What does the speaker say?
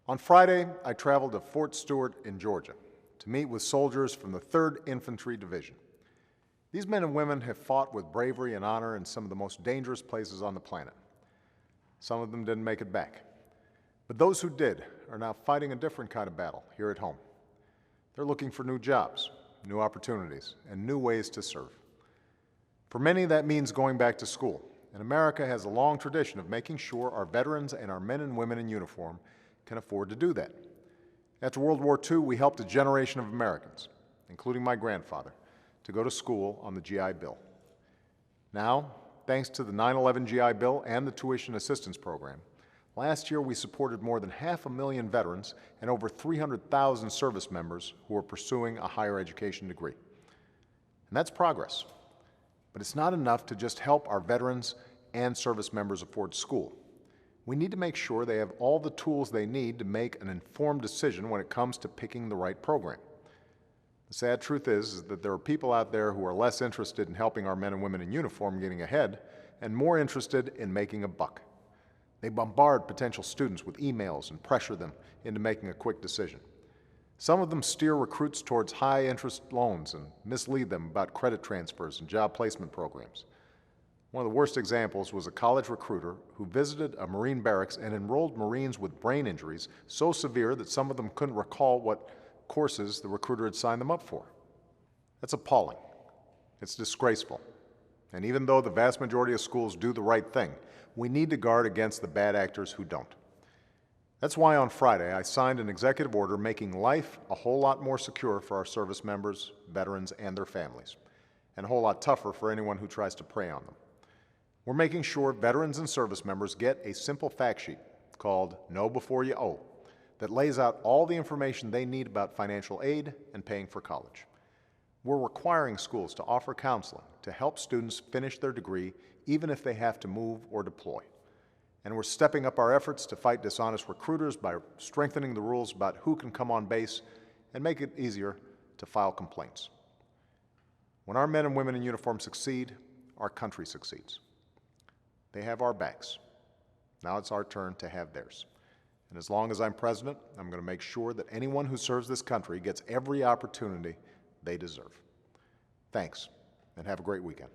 On Friday, I traveled to Fort Stewart in Georgia to meet with soldiers from the 3rd Infantry Division. These men and women have fought with bravery and honor in some of the most dangerous places on the planet. Some of them didn't make it back. But those who did are now fighting a different kind of battle here at home. They're looking for new jobs, new opportunities, and new ways to serve. For many, that means going back to school, and America has a long tradition of making sure our veterans and our men and women in uniform can afford to do that. After World War II, we helped a generation of Americans, including my grandfather, to go to school on the GI Bill. Now, thanks to the 9/11 GI Bill and the Tuition Assistance Program, last year we supported more than 500,000 veterans and over 300,000 service members who are pursuing a higher education degree. And that's progress. But it's not enough to just help our veterans and service members afford school. We need to make sure they have all the tools they need to make an informed decision when it comes to picking the right program. The sad truth is that there are people out there who are less interested in helping our men and women in uniform getting ahead and more interested in making a buck. They bombard potential students with emails and pressure them into making a quick decision. Some of them steer recruits towards high-interest loans and mislead them about credit transfers and job placement programs. One of the worst examples was a college recruiter who visited a Marine barracks and enrolled Marines with brain injuries so severe that some of them couldn't recall what courses the recruiter had signed them up for. That's appalling. It's disgraceful. And even though the vast majority of schools do the right thing, we need to guard against the bad actors who don't. That's why on Friday I signed an executive order making life a whole lot more secure for our service members, veterans, and their families, and a whole lot tougher for anyone who tries to prey on them. We're making sure veterans and service members get a simple fact sheet called Know Before You Owe that lays out all the information they need about financial aid and paying for college. We're requiring schools to offer counseling to help students finish their degree even if they have to move or deploy. And we're stepping up our efforts to fight dishonest recruiters by strengthening the rules about who can come on base and make it easier to file complaints. When our men and women in uniform succeed, our country succeeds. They have our backs. Now it's our turn to have theirs. And as long as I'm president, I'm going to make sure that anyone who serves this country gets every opportunity they deserve. Thanks, and have a great weekend.